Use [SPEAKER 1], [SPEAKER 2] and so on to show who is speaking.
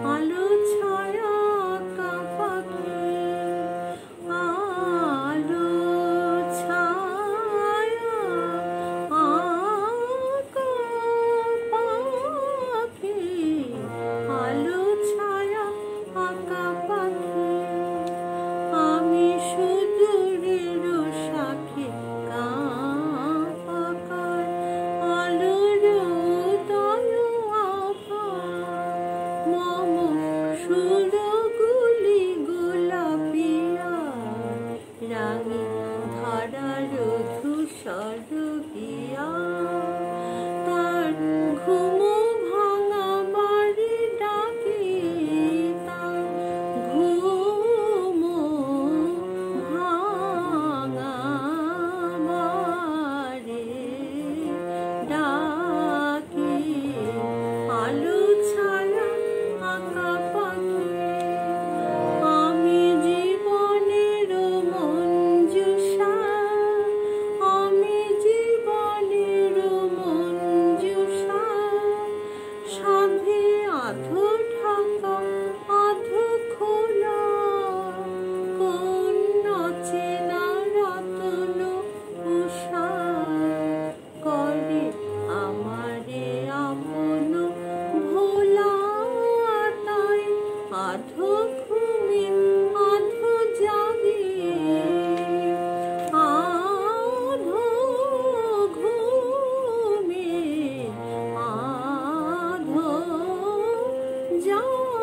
[SPEAKER 1] আলো ছায়া আঁকা পাখি, আলো ছায়া আঁকা পাখি, আলো ছায়া আঁকা পাখি। আমি সুদূরের সাক্ষী কাঁপাকার আলোর উদয় আভা। মম সুরগুলি গোলাপিয়া রাঙে ধরার ধূসর গিয়া। তার ঘুম ভাঙা বাড়ি ডাকি, তার ঘুম ভাঙা বাড়ি ডাকি। আলো ছায়া আঁকা পাখি, আমি জীবনের মঞ্জুষা, আমি জীবনের মঞ্জুষা। সাধে আধো ঢাকা আধো খোলা, কোন অচেনা রতন উষা করে আমারে আপন ভোলা। তাই আধো ঘুমে আধো জাগি, আধো ঘুমে আধো জাগি।